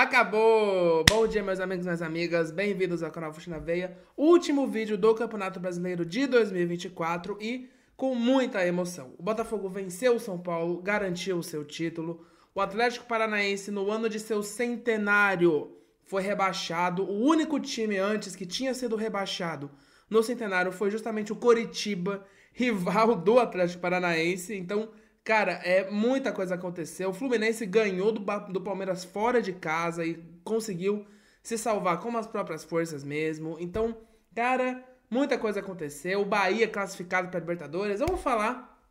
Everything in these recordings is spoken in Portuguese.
Acabou! Bom dia, meus amigos e minhas amigas. Bem-vindos ao canal Fute na Veia. Último vídeo do Campeonato Brasileiro de 2024 e com muita emoção. O Botafogo venceu o São Paulo, garantiu o seu título. O Atlético Paranaense, no ano de seu centenário, foi rebaixado. O único time antes que tinha sido rebaixado no centenário foi justamente o Coritiba, rival do Atlético Paranaense. Então, cara, muita coisa aconteceu. O Fluminense ganhou do Palmeiras fora de casa e conseguiu se salvar com as próprias forças mesmo. Então, cara, muita coisa aconteceu. O Bahia classificado para a Libertadores. Vamos falar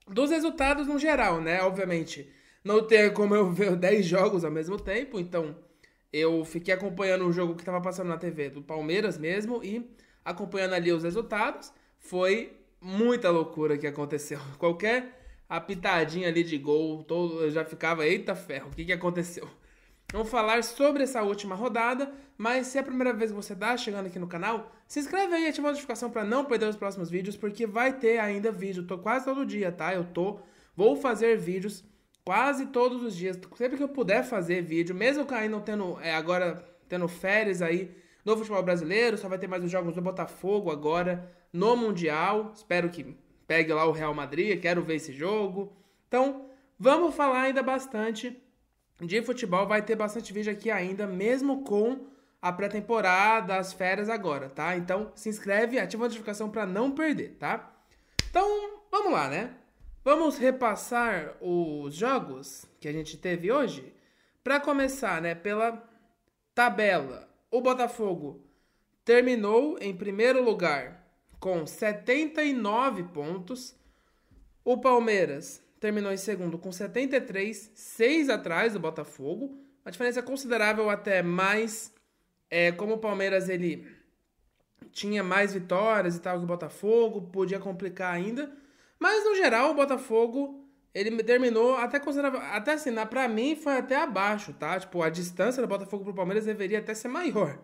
dos resultados no geral, né? Obviamente, não tem como eu ver 10 jogos ao mesmo tempo. Então, eu fiquei acompanhando o jogo que estava passando na TV do Palmeiras mesmo e acompanhando ali os resultados. Foi muita loucura que aconteceu. Qualquer a pitadinha ali de gol, eu já ficava, eita ferro, o que aconteceu? Vamos falar sobre essa última rodada, mas se é a primeira vez que você está chegando aqui no canal, se inscreve aí e ativa a notificação para não perder os próximos vídeos, porque vai ter ainda vídeo, quase todo dia, tá? Vou fazer vídeos quase todos os dias, sempre que eu puder fazer vídeo, mesmo que ainda não tendo, agora tendo férias aí no futebol brasileiro, só vai ter mais os jogos do Botafogo agora, no Mundial, espero que pegue lá o Real Madrid, quero ver esse jogo. Então, vamos falar ainda bastante de futebol. Vai ter bastante vídeo aqui ainda, mesmo com a pré-temporada, as férias agora, tá? Então, se inscreve e ativa a notificação para não perder, tá? Então, vamos lá, né? Vamos repassar os jogos que a gente teve hoje. Para começar, né, pela tabela. O Botafogo terminou em primeiro lugar com 79 pontos. O Palmeiras terminou em segundo com 73, 6 atrás do Botafogo. Uma diferença considerável até, mas como o Palmeiras ele tinha mais vitórias e tal que o Botafogo, podia complicar ainda. Mas no geral o Botafogo ele terminou até considerável, até assim, pra mim foi até abaixo, tá? Tipo, a distância do Botafogo pro Palmeiras deveria até ser maior.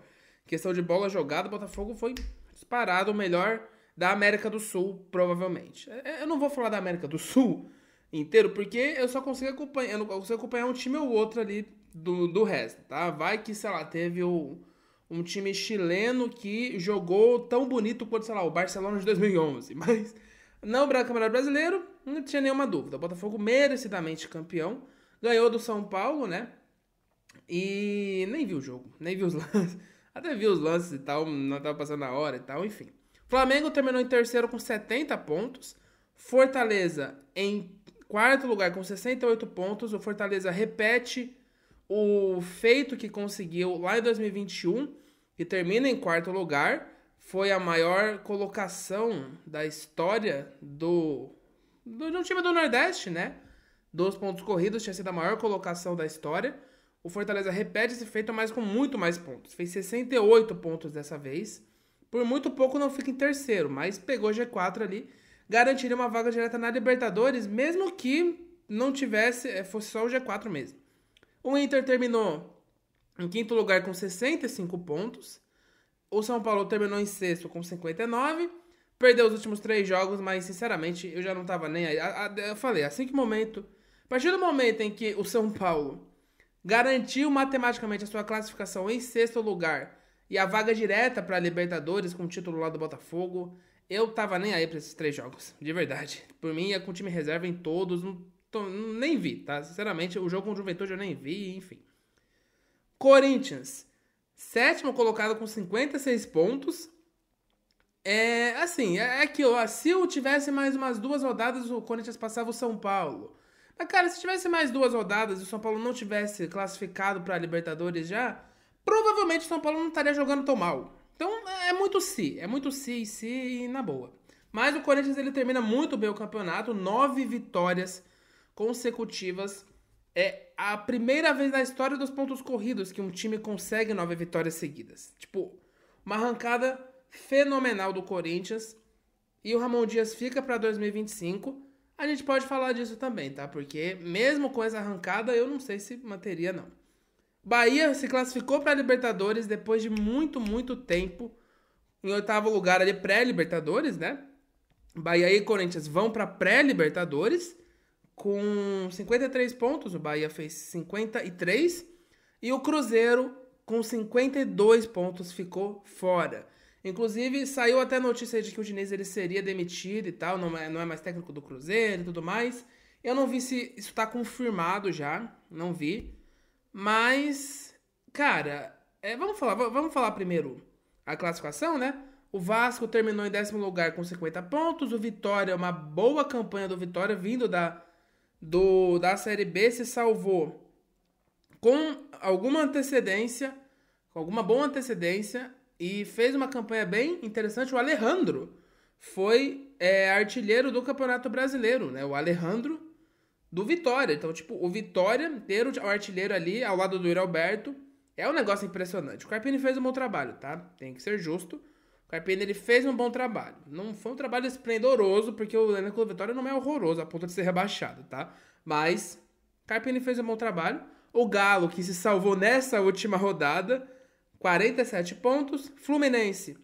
Questão de bola jogada, o Botafogo foi disparado o melhor da América do Sul, provavelmente. Eu não vou falar da América do Sul inteiro, porque eu só consigo acompanhar, eu não consigo acompanhar um time ou outro ali do resto, tá? Vai que, sei lá, teve um time chileno que jogou tão bonito quanto, sei lá, o Barcelona de 2011, mas não para o Campeonato Brasileiro, não tinha nenhuma dúvida. O Botafogo merecidamente campeão, ganhou do São Paulo, né? E nem vi o jogo, nem vi os lances. Até vi os lances e tal, não tava passando na hora e tal, enfim. Flamengo terminou em terceiro com 70 pontos. Fortaleza em quarto lugar com 68 pontos. O Fortaleza repete o feito que conseguiu lá em 2021 e termina em quarto lugar. Foi a maior colocação da história de um time do Nordeste, né? Dos pontos corridos, tinha sido a maior colocação da história. O Fortaleza repete esse feito, mas com muito mais pontos. Fez 68 pontos dessa vez. Por muito pouco não fica em terceiro, mas pegou G4 ali. Garantiria uma vaga direta na Libertadores, mesmo que não tivesse, fosse só o G4 mesmo. O Inter terminou em quinto lugar com 65 pontos. O São Paulo terminou em sexto com 59. Perdeu os últimos 3 jogos, mas sinceramente eu já não tava nem aí. Eu falei, a partir do momento em que o São Paulo garantiu matematicamente a sua classificação em sexto lugar e a vaga direta para a Libertadores com o título lá do Botafogo, eu tava nem aí para esses 3 jogos, de verdade. Por mim, ia com o time reserva em todos, nem vi, tá? Sinceramente, o jogo com o Juventude eu nem vi, enfim. Corinthians, sétimo colocado com 56 pontos. Aquilo, se eu tivesse mais umas 2 rodadas, o Corinthians passava o São Paulo. Mas, cara, se tivesse mais 2 rodadas e o São Paulo não tivesse classificado para a Libertadores já, provavelmente o São Paulo não estaria jogando tão mal. Então, é muito se e na boa. Mas o Corinthians, ele termina muito bem o campeonato, 9 vitórias consecutivas. É a primeira vez na história dos pontos corridos que um time consegue 9 vitórias seguidas. Tipo, uma arrancada fenomenal do Corinthians. E o Ramon Dias fica para 2025. A gente pode falar disso também, tá? Porque mesmo com essa arrancada, eu não sei se manteria, não. Bahia se classificou para a Libertadores depois de muito, muito tempo. Em 8º lugar ali, pré-Libertadores, né? Bahia e Corinthians vão para pré-Libertadores com 53 pontos. O Bahia fez 53. E o Cruzeiro, com 52 pontos, ficou fora. Inclusive, saiu até notícia de que o Diniz ele seria demitido e tal, não é mais técnico do Cruzeiro e tudo mais. Eu não vi se isso tá confirmado já, não vi. Mas, cara, vamos falar primeiro a classificação, né? O Vasco terminou em 10º lugar com 50 pontos. O Vitória, uma boa campanha do Vitória, vindo da Série B, se salvou com alguma antecedência, com alguma boa antecedência, e fez uma campanha bem interessante. O Alejandro foi artilheiro do Campeonato Brasileiro, né? O Alejandro do Vitória. Então, tipo, o Vitória ter o artilheiro ali ao lado do Yuri Alberto é um negócio impressionante. O Carpini fez um bom trabalho, tá? Tem que ser justo. O Carpini, ele fez um bom trabalho. Não foi um trabalho esplendoroso, porque o elenco do Vitória não é horroroso a ponto de ser rebaixado, tá? Mas o Carpini fez um bom trabalho. O Galo, que se salvou nessa última rodada, 47 pontos. Fluminense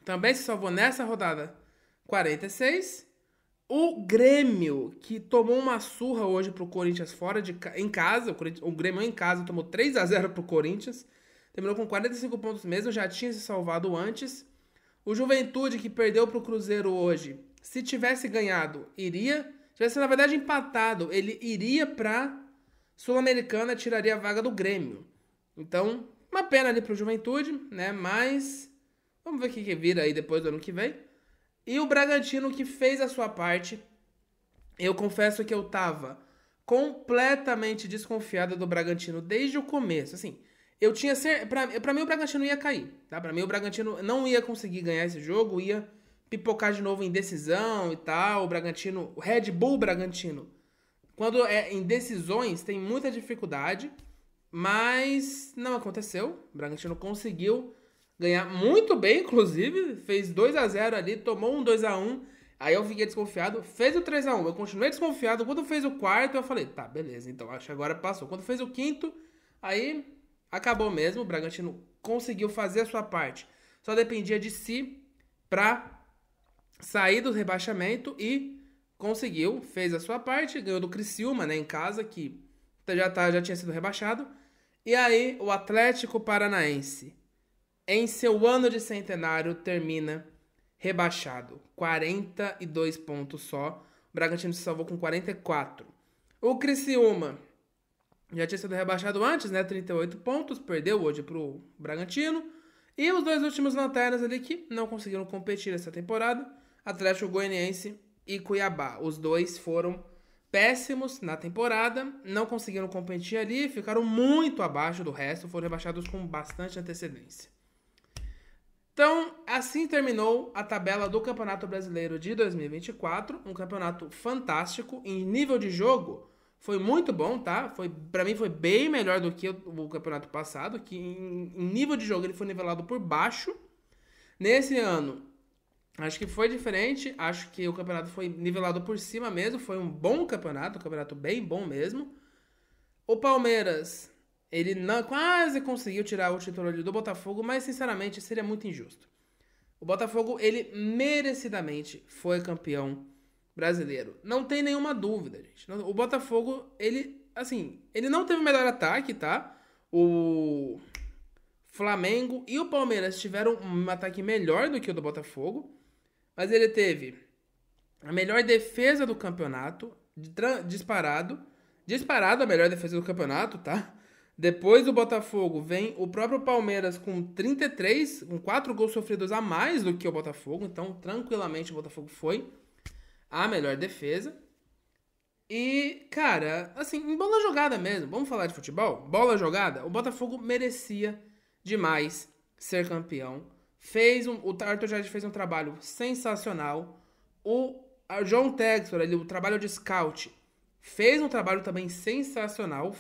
também se salvou nessa rodada, 46. O Grêmio, que tomou uma surra hoje pro Corinthians em casa. O Grêmio em casa tomou 3-0 pro Corinthians. Terminou com 45 pontos mesmo, já tinha se salvado antes. O Juventude, que perdeu pro Cruzeiro hoje, se tivesse ganhado, tivesse, na verdade, empatado, ele iria pra Sul-Americana, tiraria a vaga do Grêmio. Então, uma pena ali pro Juventude, né? Mas vamos ver o que vira aí depois do ano que vem. E o Bragantino, que fez a sua parte. Eu confesso que eu tava completamente desconfiado do Bragantino desde o começo. Assim, eu tinha pra mim o Bragantino ia cair, tá? Pra mim o Bragantino não ia conseguir ganhar esse jogo, ia pipocar de novo em decisão e tal. O Red Bull Bragantino, quando é em decisões, tem muita dificuldade, mas não aconteceu. O Bragantino conseguiu ganhar muito bem, inclusive, fez 2-0 ali, tomou um 2-1, aí eu fiquei desconfiado, fez o 3-1, eu continuei desconfiado. Quando fez o quarto, eu falei, tá, beleza, então acho que agora passou. Quando fez o quinto, aí acabou mesmo, o Bragantino conseguiu fazer a sua parte. Só dependia de si pra sair do rebaixamento e conseguiu, fez a sua parte, ganhou do Criciúma, né, em casa, que já tinha sido rebaixado. E aí o Atlético Paranaense, em seu ano de centenário, termina rebaixado. 42 pontos só. O Bragantino se salvou com 44. O Criciúma já tinha sido rebaixado antes, né? 38 pontos. Perdeu hoje pro Bragantino. E os dois últimos lanternas ali que não conseguiram competir essa temporada. Atlético Goianiense e Cuiabá. Os dois foram péssimos na temporada. Não conseguiram competir ali. Ficaram muito abaixo do resto. Foram rebaixados com bastante antecedência. Então, assim terminou a tabela do Campeonato Brasileiro de 2024. Um campeonato fantástico. Em nível de jogo, foi muito bom, tá? Pra mim foi bem melhor do que o campeonato passado, que em nível de jogo ele foi nivelado por baixo. Nesse ano, acho que foi diferente. Acho que o campeonato foi nivelado por cima mesmo. Foi um bom campeonato, um campeonato bem bom mesmo. O Palmeiras, ele quase conseguiu tirar o título ali do Botafogo, mas sinceramente seria muito injusto. O Botafogo, ele merecidamente foi campeão brasileiro. Não tem nenhuma dúvida, gente. O Botafogo, ele não teve o melhor ataque, tá? O Flamengo e o Palmeiras tiveram um ataque melhor do que o do Botafogo, mas ele teve a melhor defesa do campeonato, disparado a melhor defesa do campeonato, tá? Depois do Botafogo vem o próprio Palmeiras com 33, com 4 gols sofridos a mais do que o Botafogo. Então, tranquilamente, o Botafogo foi a melhor defesa. E, cara, assim, em bola jogada mesmo, vamos falar de futebol? Bola jogada, o Botafogo merecia demais ser campeão. O Arthur Jorge fez um trabalho sensacional. O João Textor, o trabalho de scout, fez um trabalho também sensacional.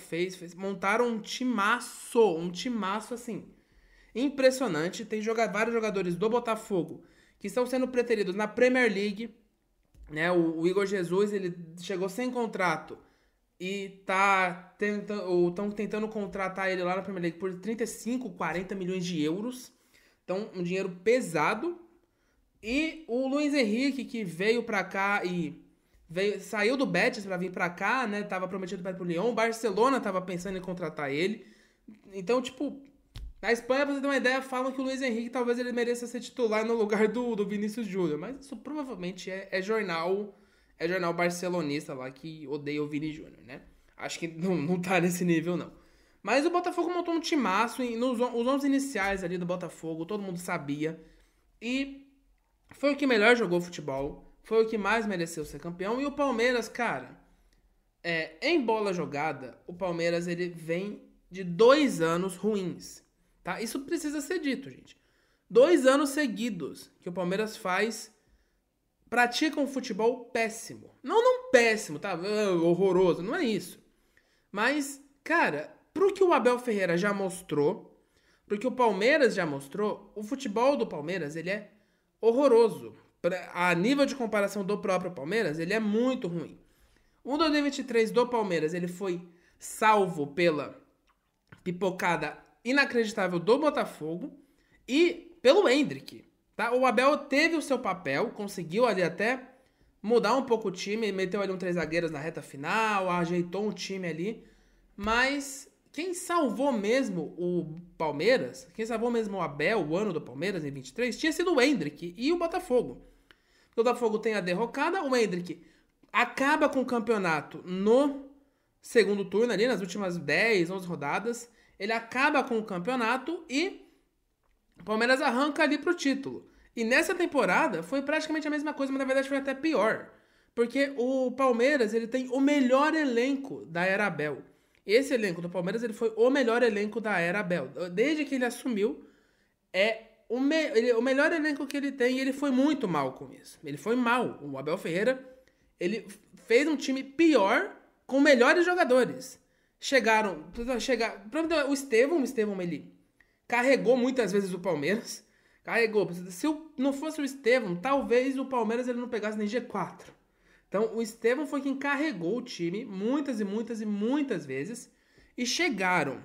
Montaram um timaço assim, impressionante. Tem vários jogadores do Botafogo que estão sendo preteridos na Premier League, né? O Igor Jesus, ele chegou sem contrato e estão tentando contratar ele lá na Premier League por 35, 40 milhões de euros. Então, um dinheiro pesado. E o Luiz Henrique, que veio pra cá e saiu do Betis pra vir pra cá, né? Tava prometido para ir pro Lyon. O Barcelona tava pensando em contratar ele. Então, tipo, na Espanha, pra você ter uma ideia, falam que o Luiz Henrique talvez ele mereça ser titular no lugar do Vinícius Júnior. Mas isso provavelmente é jornal barcelonista lá que odeia o Vini Júnior, né? Acho que não tá nesse nível, não. Mas o Botafogo montou um timaço, e os 11 iniciais ali do Botafogo, todo mundo sabia. E foi o que melhor jogou futebol, foi o que mais mereceu ser campeão. E o Palmeiras, cara, em bola jogada, o Palmeiras ele vem de 2 anos ruins, tá? Isso precisa ser dito, gente. 2 anos seguidos que o Palmeiras pratica um futebol péssimo. Não péssimo, tá? Horroroso, não é isso. Mas, cara, pro que o Abel Ferreira já mostrou, pro que o Palmeiras já mostrou, o futebol do Palmeiras, ele é horroroso. A nível de comparação do próprio Palmeiras, ele é muito ruim. O 2023 do Palmeiras, ele foi salvo pela pipocada inacreditável do Botafogo e pelo Endrick, tá? O Abel teve o seu papel, conseguiu ali até mudar um pouco o time, meteu ali 3 zagueiros na reta final, ajeitou um time ali, mas quem salvou mesmo o Palmeiras, quem salvou mesmo o Abel, o ano do Palmeiras em 23, tinha sido o Endrick e o Botafogo. O Botafogo tem a derrocada, o Endrick acaba com o campeonato no segundo turno ali, nas últimas 10, 11 rodadas, ele acaba com o campeonato e o Palmeiras arranca ali pro título. E nessa temporada foi praticamente a mesma coisa, mas na verdade foi até pior. Porque o Palmeiras ele tem o melhor elenco da era Abel. Esse elenco do Palmeiras ele foi o melhor elenco da era Abel. Desde que ele assumiu, o melhor elenco que ele tem e ele foi muito mal com isso. Ele foi mal. O Abel Ferreira ele fez um time pior com melhores jogadores. O Estevão ele carregou muitas vezes o Palmeiras. Carregou. Se não fosse o Estevão, talvez o Palmeiras ele não pegasse nem G4. Então, o Estevão foi quem carregou o time muitas e muitas e muitas vezes. E chegaram.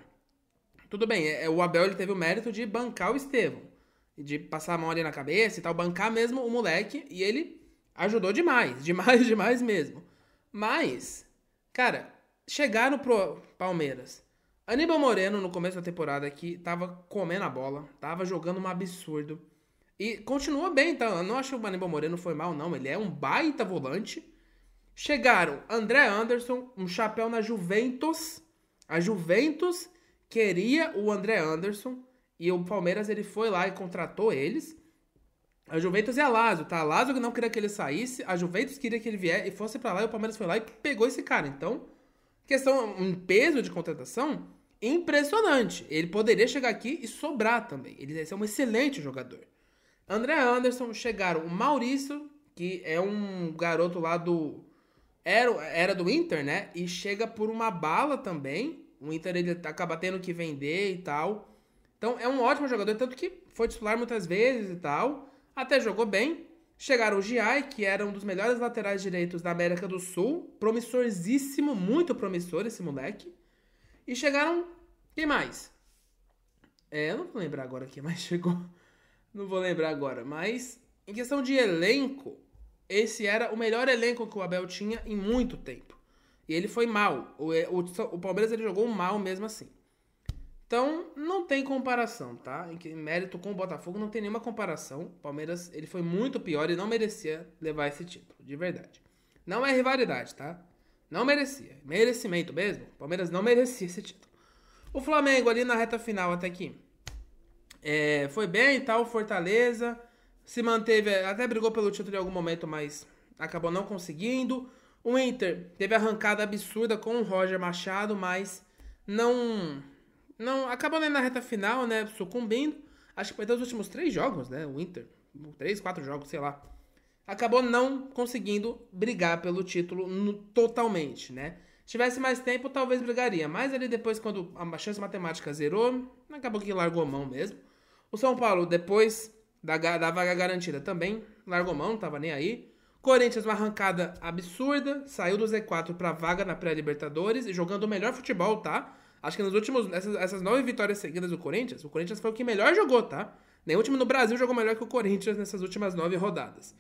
Tudo bem, o Abel ele teve o mérito de bancar o Estevão. De passar a mão ali na cabeça e tal. Bancar mesmo o moleque. E ele ajudou demais. Demais, demais mesmo. Mas, cara, chegaram pro Palmeiras. Aníbal Moreno, no começo da temporada aqui, tava comendo a bola, tava jogando um absurdo. E continua bem, tá? Eu não acho que o Aníbal Moreno foi mal, não. Ele é um baita volante. Chegaram André Anderson, um chapéu na Juventus. A Juventus queria o André Anderson e o Palmeiras ele foi lá e contratou eles. A Juventus e a Lazio, tá? A Lazio não queria que ele saísse, a Juventus queria que ele viesse e fosse pra lá e o Palmeiras foi lá e pegou esse cara. Então, um peso de contratação impressionante. Ele poderia chegar aqui e sobrar também. Ele é um excelente jogador. André Anderson, chegaram o Maurício, que é um garoto lá do... Era do Inter, né? E chega por uma bala também. O Inter ele acaba tendo que vender e tal. Então é um ótimo jogador, tanto que foi titular muitas vezes e tal. Até jogou bem. Chegaram o Giai, que era um dos melhores laterais direitos da América do Sul. Promissorzíssimo, muito promissor esse moleque. E chegaram... Quem mais? Eu não vou lembrar agora quem mais chegou. Não vou lembrar agora. Mas, em questão de elenco, esse era o melhor elenco que o Abel tinha em muito tempo. E ele foi mal. O Palmeiras ele jogou mal mesmo assim. Então, não tem comparação, tá? Em mérito com o Botafogo, não tem nenhuma comparação. O Palmeiras, ele foi muito pior e não merecia levar esse título, de verdade. Não é rivalidade, tá? Não merecia. Merecimento mesmo. O Palmeiras não merecia esse título. O Flamengo ali na reta final até aqui. Foi bem e tal, Fortaleza. Se manteve, até brigou pelo título em algum momento, mas acabou não conseguindo. O Inter teve arrancada absurda com o Roger Machado, mas não acabou nem na reta final, né? Sucumbindo. Acho que perdeu os últimos 3 jogos, né? O Inter. 3, 4 jogos, sei lá. Acabou não conseguindo brigar pelo título totalmente, né? Se tivesse mais tempo, talvez brigaria. Mas ali depois, quando a chance matemática zerou, acabou que largou mão mesmo. O São Paulo, depois da vaga garantida, também largou mão, não tava nem aí. Corinthians, uma arrancada absurda. Saiu do Z4 pra vaga na pré-Libertadores e jogando o melhor futebol, tá? Acho que nos últimos... Essas 9 vitórias seguidas do Corinthians, o Corinthians foi o que melhor jogou, tá? Nenhum time no Brasil jogou melhor que o Corinthians nessas últimas 9 rodadas.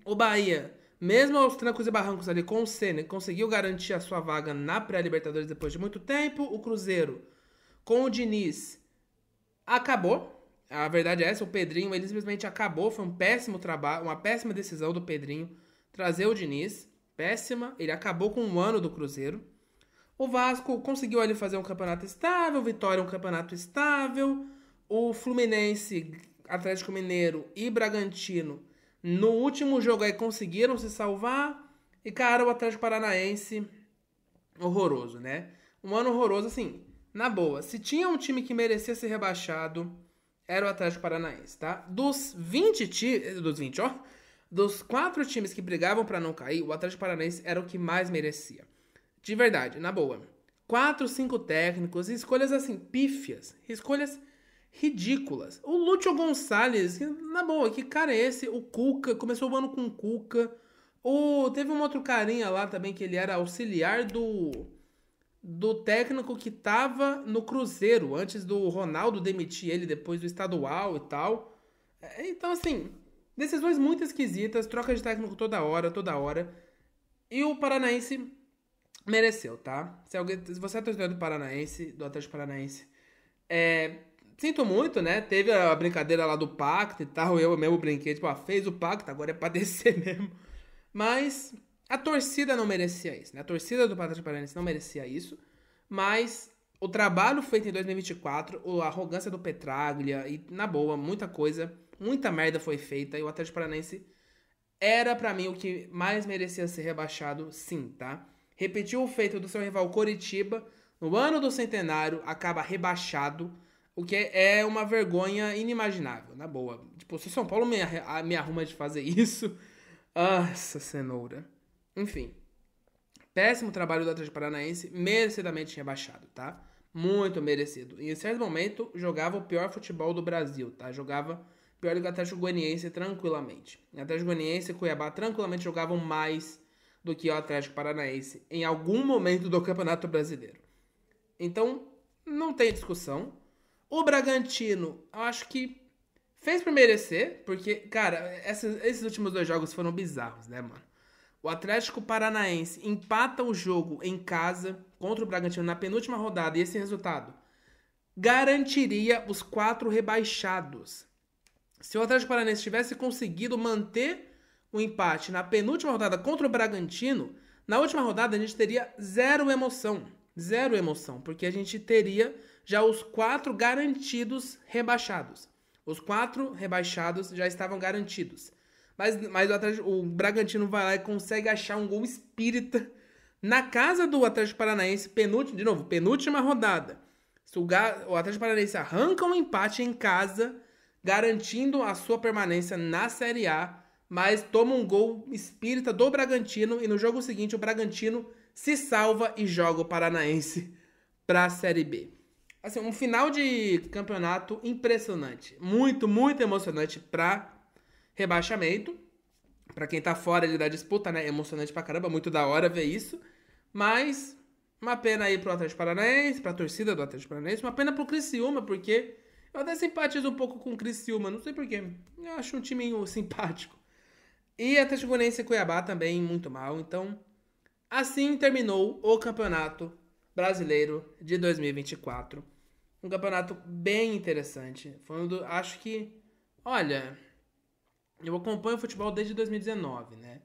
O Bahia, mesmo aos trancos e barrancos ali com o Senna, conseguiu garantir a sua vaga na pré-Libertadores depois de muito tempo. O Cruzeiro com o Diniz, acabou. A verdade é essa, o Pedrinho, ele simplesmente acabou. Foi um péssimo trabalho, uma péssima decisão do Pedrinho trazer o Diniz. Péssima, ele acabou com um ano do Cruzeiro. O Vasco conseguiu ali fazer um campeonato estável, o Vitória um campeonato estável. O Fluminense, Atlético Mineiro e Bragantino, no último jogo aí conseguiram se salvar. E, cara, o Atlético Paranaense, horroroso, né? Um ano horroroso, assim, na boa. Se tinha um time que merecia ser rebaixado, era o Atlético Paranaense, tá? Dos 20, ó. Dos 4 times que brigavam pra não cair, o Atlético Paranaense era o que mais merecia. De verdade, na boa. 4, 5 técnicos, escolhas assim, pífias. Escolhas ridículas. O Lúcio Gonçalves, na boa, que cara é esse? O Cuca, começou o ano com o Cuca. Teve um outro carinha lá também, que ele era auxiliar do técnico que tava no Cruzeiro, antes do Ronaldo demitir ele depois do estadual e tal. Então, assim, decisões muito esquisitas, troca de técnico toda hora, toda hora. E o Paranaense mereceu, tá? Se você é torcedor do Paranaense, do Atlético Paranaense, sinto muito, né? Teve a brincadeira lá do pacto e tal, eu mesmo brinquei, tipo, fez o pacto, agora é pra descer mesmo. Mas a torcida não merecia isso, né? A torcida do Atlético Paranaense não merecia isso, mas o trabalho feito em 2024, a arrogância do Petraglia e, na boa, muita coisa, muita merda foi feita e o Atlético Paranaense era, pra mim, o que mais merecia ser rebaixado, sim, tá? Repetiu o feito do seu rival Coritiba, no ano do centenário, acaba rebaixado, o que é uma vergonha inimaginável, na boa. Tipo, se o São Paulo me arruma de fazer isso, essa cenoura. Enfim, péssimo trabalho do Atlético Paranaense, merecidamente rebaixado, tá? Muito merecido. E em certo momento, jogava o pior futebol do Brasil, tá? Jogava pior do que o Atlético Goianiense tranquilamente. O Atlético Goianiense e Cuiabá tranquilamente jogavam mais do que o Atlético Paranaense em algum momento do Campeonato Brasileiro. Então, não tem discussão. O Bragantino, eu acho que fez por merecer, porque, cara, esses últimos 2 jogos foram bizarros, né, mano? O Atlético Paranaense empata o jogo em casa contra o Bragantino na penúltima rodada, e esse resultado garantiria os 4 rebaixados. Se o Atlético Paranaense tivesse conseguido manter o empate na penúltima rodada contra o Bragantino, na última rodada a gente teria zero emoção. Zero emoção, porque a gente teria já os 4 garantidos rebaixados. Os 4 rebaixados já estavam garantidos. Mas o Bragantino vai lá e consegue achar um gol espírita na casa do Atlético Paranaense, penúltima rodada. O Atlético Paranaense arranca um empate em casa, garantindo a sua permanência na Série A, mas toma um gol espírita do Bragantino e no jogo seguinte o Bragantino se salva e joga o Paranaense para a Série B. Assim, um final de campeonato impressionante. Muito, muito emocionante para rebaixamento. Para quem tá fora ali da disputa, né? Emocionante pra caramba, muito da hora ver isso. Mas uma pena aí pro Atlético Paranaense, pra torcida do Atlético Paranaense. Uma pena pro Criciúma, porque eu até simpatizo um pouco com o Criciúma. Não sei porquê. Eu acho um timinho simpático. E Atlético Goianiense e Cuiabá também muito mal. Então, assim terminou o Campeonato Brasileiro de 2024. Um campeonato bem interessante. Acho que... Olha, eu acompanho o futebol desde 2019, né?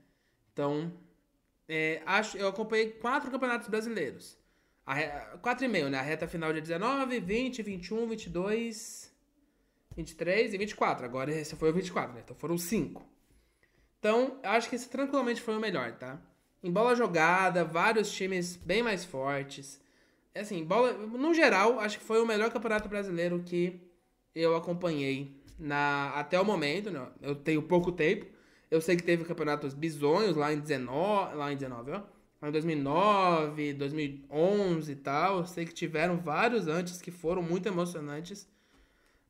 Então, eu acompanhei 4 campeonatos brasileiros. 4,5, né? A reta final de 19, 20, 21, 22, 23 e 24. Agora esse foi o 24, né? Então foram 5. Então, eu acho que esse tranquilamente foi o melhor, tá? Em bola jogada, vários times bem mais fortes. Assim, no geral, acho que foi o melhor campeonato brasileiro que eu acompanhei até o momento, né? Eu tenho pouco tempo. Eu sei que teve campeonatos bizonhos lá em 2009, ó. Lá em 2009, 2011 e tal. Eu sei que tiveram vários antes que foram muito emocionantes.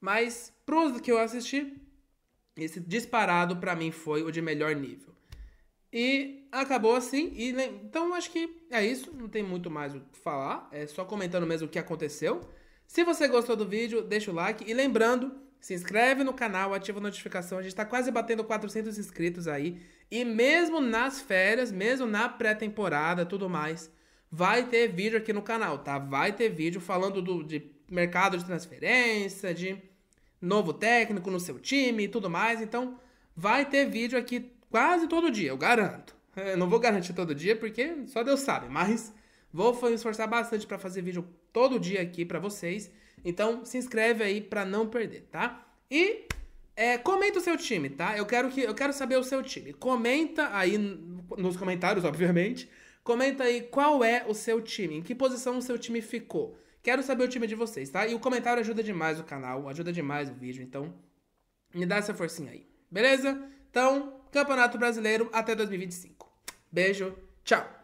Mas, pros que eu assisti, esse disparado pra mim foi o de melhor nível. E acabou assim. Então acho que é isso. Não tem muito mais o que falar. É só comentando mesmo o que aconteceu. Se você gostou do vídeo, deixa o like. E lembrando, se inscreve no canal, ativa a notificação. A gente tá quase batendo 400 inscritos aí. E mesmo nas férias, mesmo na pré-temporada, tudo mais, vai ter vídeo aqui no canal, tá? Vai ter vídeo falando de mercado de transferência, de novo técnico no seu time e tudo mais. Então, vai ter vídeo aqui quase todo dia, eu garanto. Eu não vou garantir todo dia porque só Deus sabe, mas vou me esforçar bastante para fazer vídeo todo dia aqui para vocês. Então, se inscreve aí para não perder, tá? E comenta o seu time, tá? Eu quero saber o seu time. Comenta aí nos comentários, obviamente. Comenta aí qual é o seu time, em que posição o seu time ficou. Quero saber o time de vocês, tá? E o comentário ajuda demais o canal, ajuda demais o vídeo, então me dá essa forcinha aí, beleza? Então, Campeonato Brasileiro até 2025. Beijo, tchau!